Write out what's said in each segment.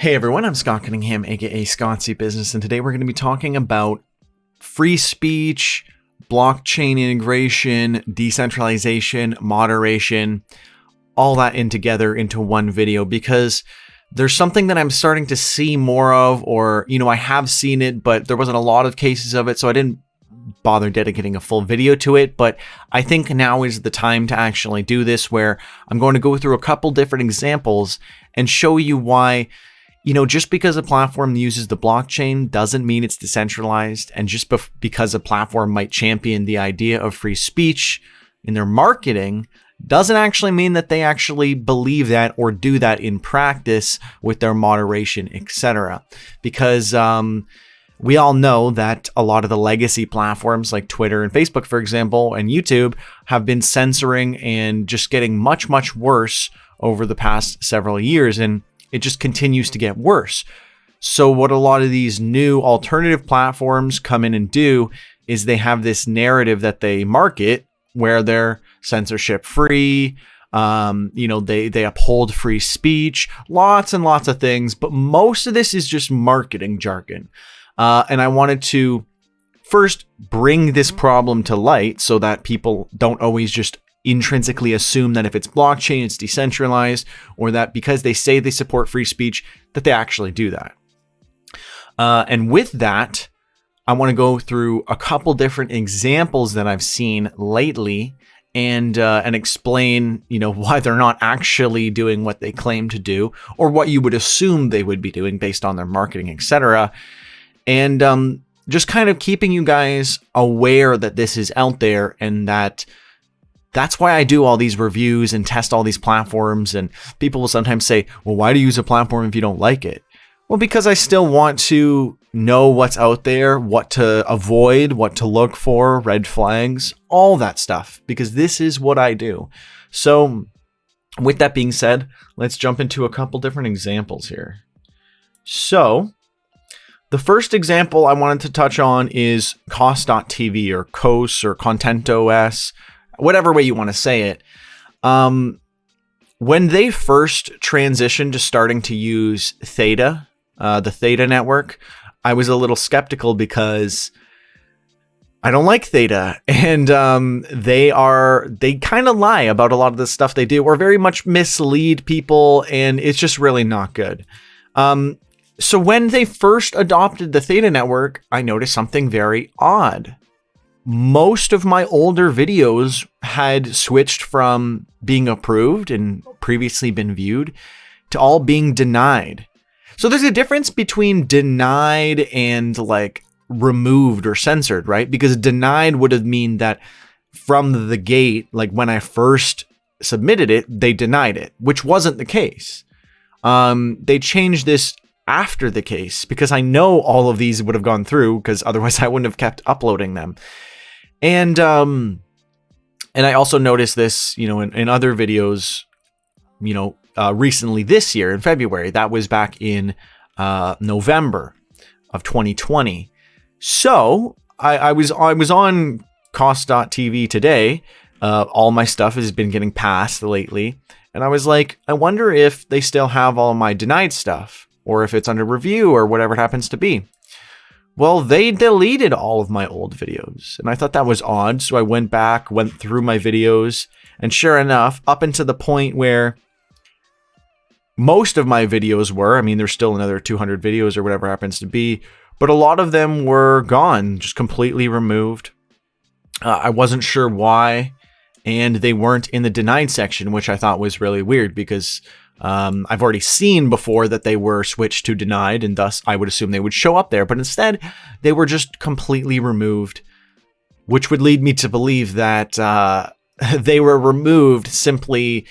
Hey everyone, I'm Scott Cunningham, aka Scottsy Business, and today we're going to be talking about free speech, blockchain integration, decentralization, moderation, all that in together into one video, because there's something that I'm starting to see more of, or, I have seen it, but there wasn't a lot of cases of it, so I didn't bother dedicating a full video to it. But I think now is the time to actually do this, where I'm going to go through a couple different examples and show you why just because a platform uses the blockchain doesn't mean it's decentralized. And just because a platform might champion the idea of free speech in their marketing doesn't actually mean that they actually believe that or do that in practice with their moderation, etc. Because we all know that a lot of the legacy platforms like Twitter and Facebook, for example, and YouTube have been censoring and just getting much, much worse over the past several years. And it just continues to get worse. So what a lot of these new alternative platforms come in and do is they have this narrative that they market where they're censorship free. They uphold free speech, lots and lots of things, but most of this is just marketing jargon. And I wanted to first bring this problem to light so that people don't always just intrinsically assume that if it's blockchain, it's decentralized, or that because they say they support free speech, that they actually do that. And with that, I want to go through a couple different examples that I've seen lately and explain, why they're not actually doing what they claim to do, or what you would assume they would be doing based on their marketing, etc. And just kind of keeping you guys aware that this is out there, and that's why I do all these reviews and test all these platforms. And people will sometimes say, well, why do you use a platform if you don't like it? Well, because I still want to know what's out there, what to avoid, what to look for, red flags, all that stuff, because this is what I do. So with that being said, let's jump into a couple different examples here. So the first example I wanted to touch on is CosTv or COS or ContentOS, whatever way you want to say it. When they first transitioned to starting to use Theta, the Theta network, I was a little skeptical because I don't like Theta, and they kind of lie about a lot of the stuff they do, or very much mislead people, and it's just really not good. So when they first adopted the Theta network, I noticed something very odd. Most of my older videos had switched from being approved and previously been viewed to all being denied. So there's a difference between denied and removed or censored, right? Because denied would have mean that from the gate, when I first submitted it, they denied it, which wasn't the case. They changed this after the case, because I know all of these would have gone through, because otherwise I wouldn't have kept uploading them. And I also noticed this, in other videos, recently this year in February. That was back in November of 2020. So I was on CosTv today. All my stuff has been getting passed lately, and I was like, I wonder if they still have all my denied stuff, or if it's under review, or whatever it happens to be. Well, they deleted all of my old videos, and I thought that was odd. So I went through my videos, and sure enough, up until the point where most of my videos were, there's still another 200 videos or whatever happens to be, but a lot of them were gone, just completely removed. I wasn't sure why, and they weren't in the denied section, which I thought was really weird, because I've already seen before that they were switched to denied, and thus I would assume they would show up there. But instead, they were just completely removed, which would lead me to believe that they were removed simply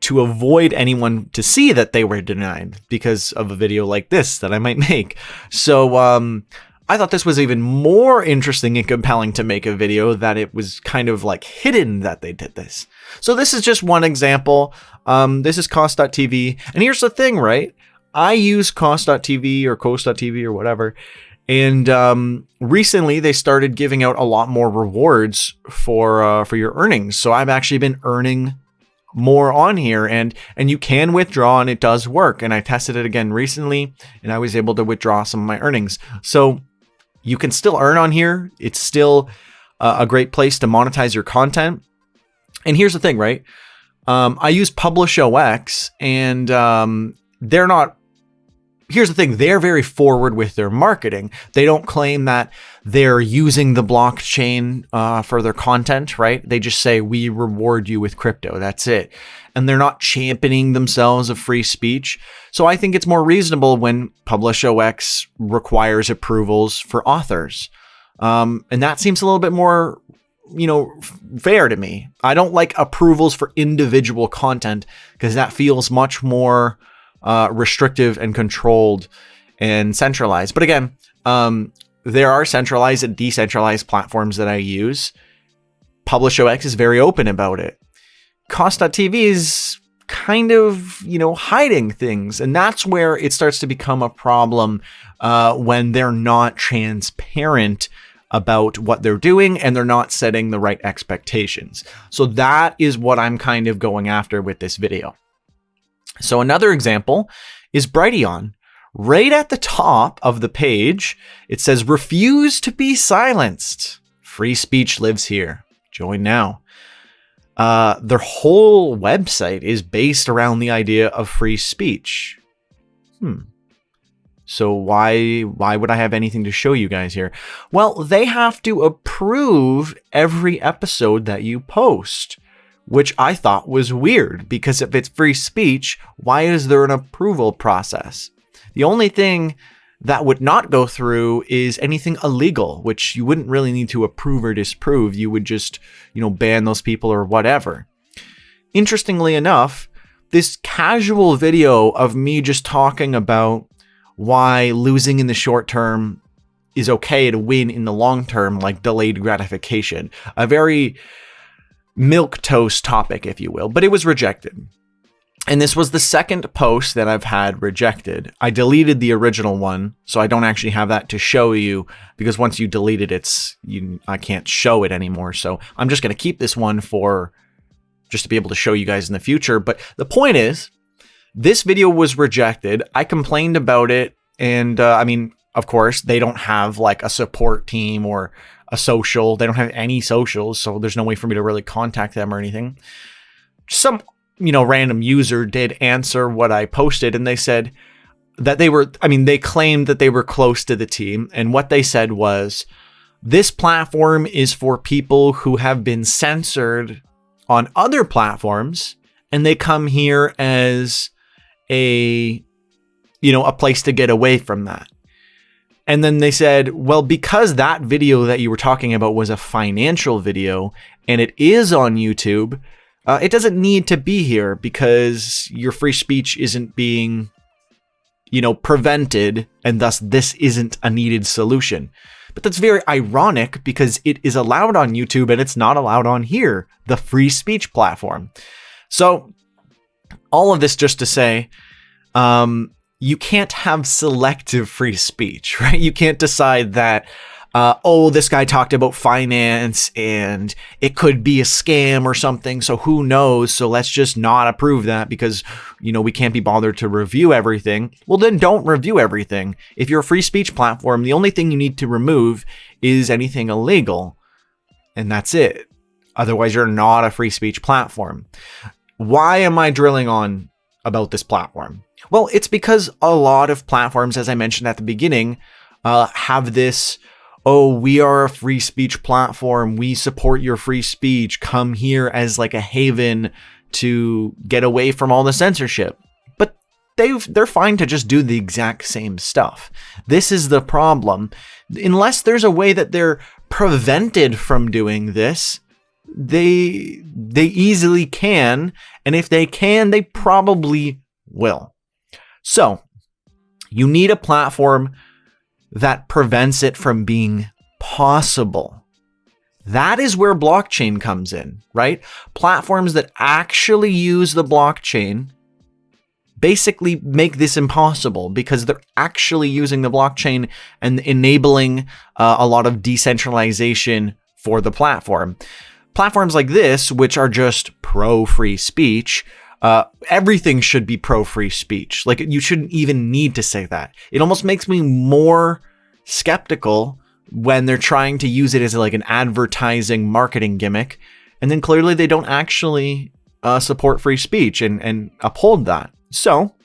to avoid anyone to see that they were denied because of a video like this that I might make. So I thought this was even more interesting and compelling to make a video, that it was kind of hidden that they did this. So this is just one example. This is CosTv. And here's the thing, right? I use CosTv or CosTv or whatever. And recently they started giving out a lot more rewards for your earnings. So I've actually been earning more on here, and you can withdraw, and it does work. And I tested it again recently, and I was able to withdraw some of my earnings. So you can still earn on here. It's still a great place to monetize your content. And here's the thing, right? I use PublishOX, and they're not. Here's the thing, they're very forward with their marketing. They don't claim that they're using the blockchain for their content, right? They just say, we reward you with crypto. That's it. And they're not championing themselves of free speech. So I think it's more reasonable when PublishOX requires approvals for authors. And that seems a little bit more, fair to me. I don't like approvals for individual content because that feels much more restrictive and controlled and centralized. But again, there are centralized and decentralized platforms that I use. PublishOX is very open about it. CosTv is kind of, hiding things. And that's where it starts to become a problem when they're not transparent about what they're doing and they're not setting the right expectations. So that is what I'm kind of going after with this video. So another example is Brighteon. Right at the top of the page, it says, refuse to be silenced. Free speech lives here. Join now. Their whole website is based around the idea of free speech. So why would I have anything to show you guys here? Well, they have to approve every episode that you post, which I thought was weird, because if it's free speech, why is there an approval process? The only thing that would not go through is anything illegal, which you wouldn't really need to approve or disprove. You would just, ban those people or whatever. Interestingly enough, this casual video of me just talking about why losing in the short term is okay to win in the long term, like delayed gratification, a very milquetoast topic, if you will, but it was rejected. And this was the second post that I've had rejected. I deleted the original one, so I don't actually have that to show you, because once you delete it, I can't show it anymore. So I'm just going to keep this one for just to be able to show you guys in the future. But the point is, this video was rejected. I complained about it, and of course, they don't have like a support team or a social. They don't have any socials, so there's no way for me to really contact them or anything. Some, random user did answer what I posted, and they said that they claimed that they were close to the team. And what they said was, this platform is for people who have been censored on other platforms, and they come here as a place to get away from that. And then they said, well, because that video that you were talking about was a financial video and it is on YouTube, it doesn't need to be here because your free speech isn't being, prevented, and thus this isn't a needed solution. But that's very ironic because it is allowed on YouTube and it's not allowed on here, the free speech platform. So all of this just to say, you can't have selective free speech, right? You can't decide that, this guy talked about finance and it could be a scam or something, so who knows? So let's just not approve that because, we can't be bothered to review everything. Well, then don't review everything. If you're a free speech platform, the only thing you need to remove is anything illegal, and that's it. Otherwise, you're not a free speech platform. Why am I drilling on about this platform? Well, it's because a lot of platforms, as I mentioned at the beginning, have this, we are a free speech platform. We support your free speech. Come here as like a haven to get away from all the censorship. But they're fine to just do the exact same stuff. This is the problem. Unless there's a way that they're prevented from doing this, they easily can. And if they can, they probably will. So you need a platform that prevents it from being possible. That is where blockchain comes in, right? Platforms that actually use the blockchain basically make this impossible because they're actually using the blockchain and enabling a lot of decentralization for the platform. platforms like this, which are just pro-free speech, everything should be pro-free speech. Like, you shouldn't even need to say that. It almost makes me more skeptical when they're trying to use it as like an advertising marketing gimmick, and then clearly they don't actually support free speech and uphold that. So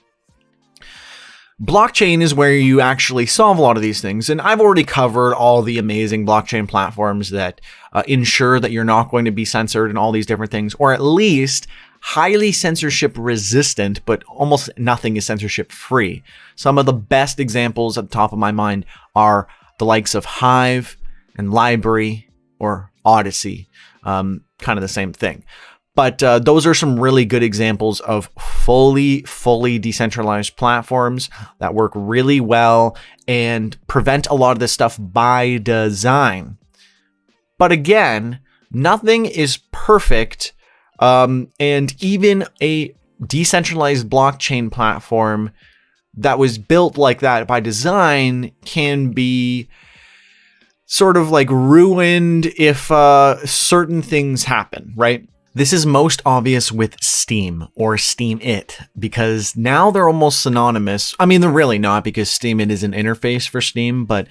blockchain is where you actually solve a lot of these things. And I've already covered all the amazing blockchain platforms that ensure that you're not going to be censored and all these different things, or at least highly censorship resistant, but almost nothing is censorship free. Some of the best examples at the top of my mind are the likes of Hive and Library or Odyssey, kind of the same thing. But those are some really good examples of fully decentralized platforms that work really well and prevent a lot of this stuff by design. But again, nothing is perfect. And even a decentralized blockchain platform that was built like that by design can be sort of like ruined if certain things happen, right? This is most obvious with Steem or Steemit, because now they're almost synonymous. I mean, they're really not, because Steemit is an interface for Steem, but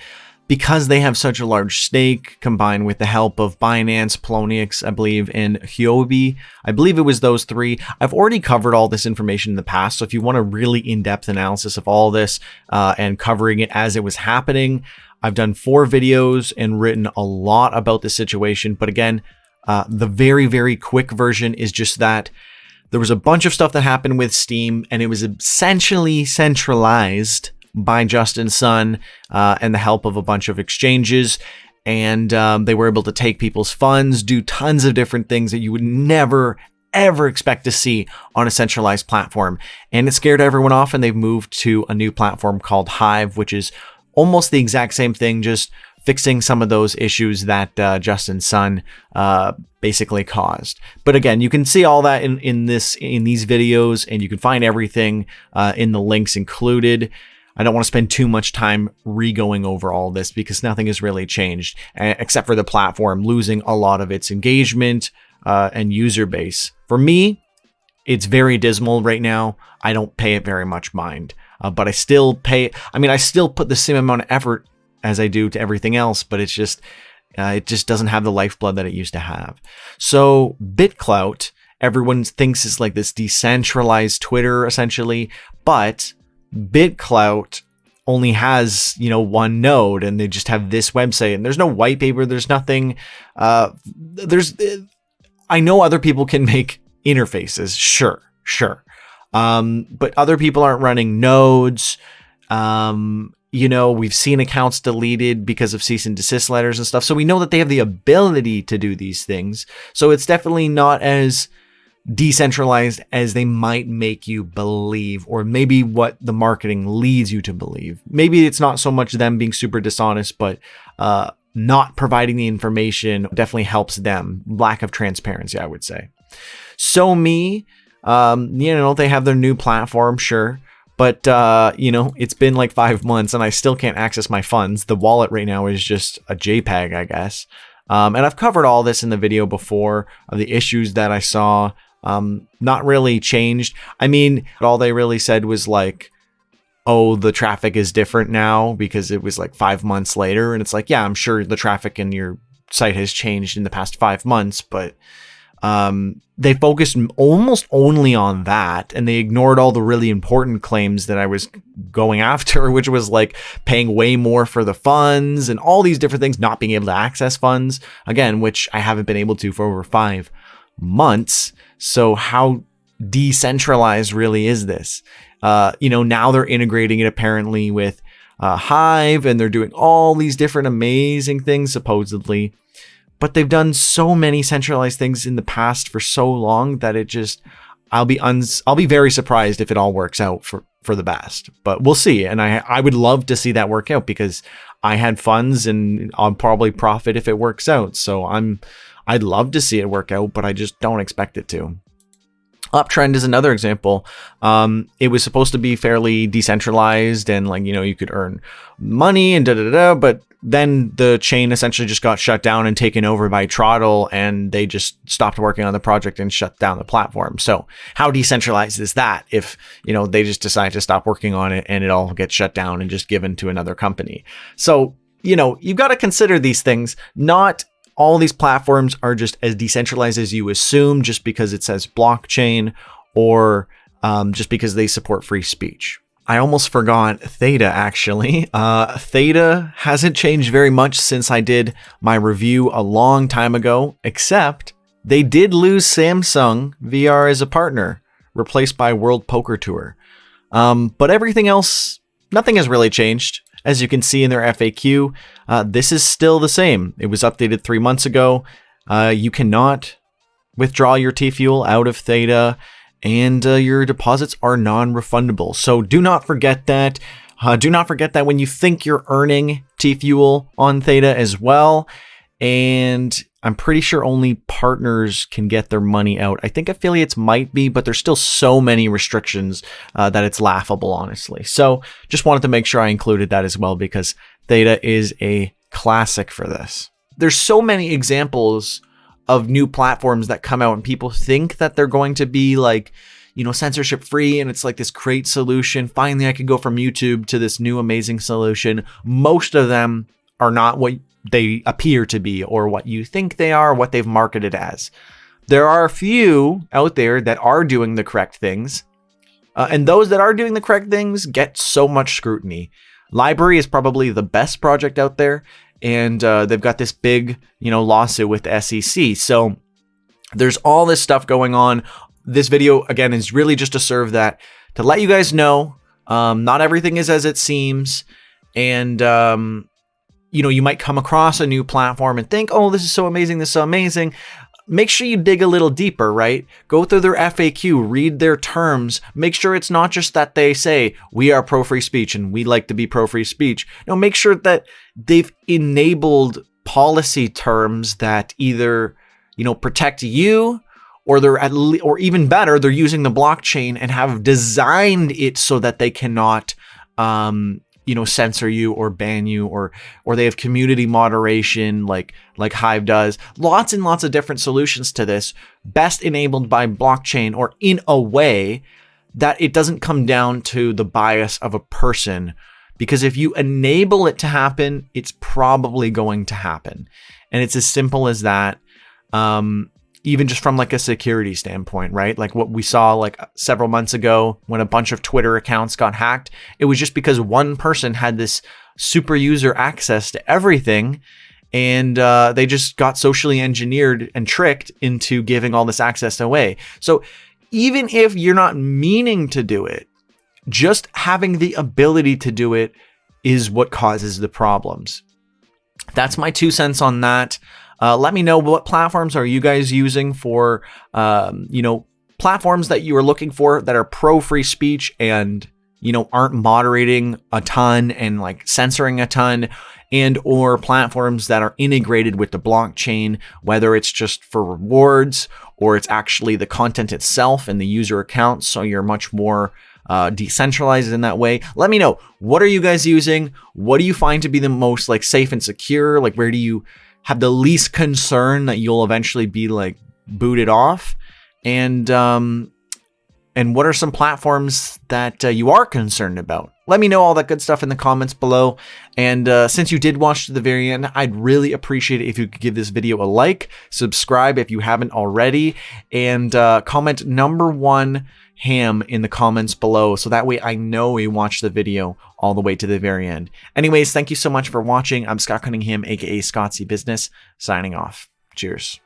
because they have such a large stake, combined with the help of Binance, Poloniex, I believe, and Huobi, I believe it was those three. I've already covered all this information in the past, so if you want a really in-depth analysis of all this and covering it as it was happening, I've done 4 videos and written a lot about this situation. But again, the very quick version is just that there was a bunch of stuff that happened with Steem, and it was essentially centralized by Justin Sun and the help of a bunch of exchanges. And they were able to take people's funds, do tons of different things that you would never, ever expect to see on a centralized platform. And it scared everyone off, and they've moved to a new platform called Hive, which is almost the exact same thing, just fixing some of those issues that Justin Sun basically caused. But again, you can see all that in these videos, and you can find everything in the links included. I don't want to spend too much time re-going over all this, because nothing has really changed except for the platform losing a lot of its engagement and user base. For me, it's very dismal right now. I don't pay it very much mind, but I still pay. I mean, I still put the same amount of effort as I do to everything else, but it just doesn't have the lifeblood that it used to have. So Bitclout, everyone thinks is like this decentralized Twitter essentially, but Bitclout only has, one node, and they just have this website, and there's no white paper. There's nothing. I know other people can make interfaces. Sure. But other people aren't running nodes. We've seen accounts deleted because of cease and desist letters and stuff. So we know that they have the ability to do these things. So it's definitely not as decentralized as they might make you believe, or maybe what the marketing leads you to believe. Maybe it's not so much them being super dishonest, but not providing the information definitely helps them. Lack of transparency, I would say. Somee, they have their new platform, sure. But, it's been like 5 months and I still can't access my funds. The wallet right now is just a JPEG, I guess. And I've covered all this in the video before of the issues that I saw. Not really changed. I mean, all they really said was like, oh, the traffic is different now because it was like 5 months later. And it's like, yeah, I'm sure the traffic in your site has changed in the past 5 months, but they focused almost only on that, and they ignored all the really important claims that I was going after, which was like paying way more for the funds and all these different things, not being able to access funds, again, which I haven't been able to for over 5 months. So how decentralized really is this? Now they're integrating it apparently with Hive, and they're doing all these different amazing things supposedly. But they've done so many centralized things in the past for so long that it just, I'll be very surprised if it all works out for the best. But we'll see. And I would love to see that work out, because I had funds and I'll probably profit if it works out. So I'd love to see it work out, but I just don't expect it to. Uptrennd is another example. It was supposed to be fairly decentralized and like, you could earn money and but then the chain essentially just got shut down and taken over by Throttle, and they just stopped working on the project and shut down the platform. So how decentralized is that if, they just decide to stop working on it and it all gets shut down and just given to another company? So, you've got to consider these things. Not all these platforms are just as decentralized as you assume just because it says blockchain or just because they support free speech. I almost forgot Theta, actually. Theta hasn't changed very much since I did my review a long time ago, except they did lose Samsung VR as a partner, replaced by World Poker Tour. But everything else, nothing has really changed. As you can see in their FAQ, this is still the same. It was updated 3 months ago. You cannot withdraw your T-Fuel out of Theta, and your deposits are non-refundable. So do not forget that. Do not forget that when you think you're earning T-Fuel on Theta as well. And I'm pretty sure only partners can get their money out. I think affiliates might be, but there's still so many restrictions that it's laughable, honestly. So just wanted to make sure I included that as well, because Theta is a classic for this. There's so many examples of new platforms that come out and people think that they're going to be like, censorship free, and it's like this great solution. Finally, I could go from YouTube to this new amazing solution. Most of them are not what they appear to be or what you think they are, what they've marketed as. There are a few out there that are doing the correct things, and those that are doing the correct things get so much scrutiny. Library is probably the best project out there, and they've got this big, lawsuit with the SEC. So there's all this stuff going on. This video, again, is really just to serve that, to let you guys know, not everything is as it seems. And, you might come across a new platform and think, oh, this is so amazing. This is so amazing. Make sure you dig a little deeper, right? Go through their FAQ, read their terms. Make sure it's not just that they say, we are pro-free speech and we like to be pro-free speech. No, make sure that they've enabled policy terms that either, protect you, or they're or even better, they're using the blockchain and have designed it so that they cannot, censor you or ban you, or they have community moderation like Hive does. Lots and lots of different solutions to this, best enabled by blockchain, or in a way that it doesn't come down to the bias of a person. Because if you enable it to happen, it's probably going to happen. And it's as simple as that. Even just from like a security standpoint, right? Like what we saw like several months ago when a bunch of Twitter accounts got hacked, it was just because one person had this super user access to everything, and they just got socially engineered and tricked into giving all this access away. So even if you're not meaning to do it, just having the ability to do it is what causes the problems. That's my 2 cents on that. Let me know, what platforms are you guys using for, platforms that you are looking for that are pro-free speech and, aren't moderating a ton and like censoring a ton, and or platforms that are integrated with the blockchain, whether it's just for rewards or it's actually the content itself and the user accounts. So you're much more decentralized in that way. Let me know, what are you guys using? What do you find to be the most like safe and secure? Like, where do you have the least concern that you'll eventually be like booted off? And what are some platforms that you are concerned about? Let me know all that good stuff in the comments below. And since you did watch to the very end, I'd really appreciate it if you could give this video a like, subscribe if you haven't already, and comment number 1 ham in the comments below, so that way I know you watched the video all the way to the very end. Anyways, thank you so much for watching. I'm Scott Cunningham, aka Scottsy Business, signing off. Cheers.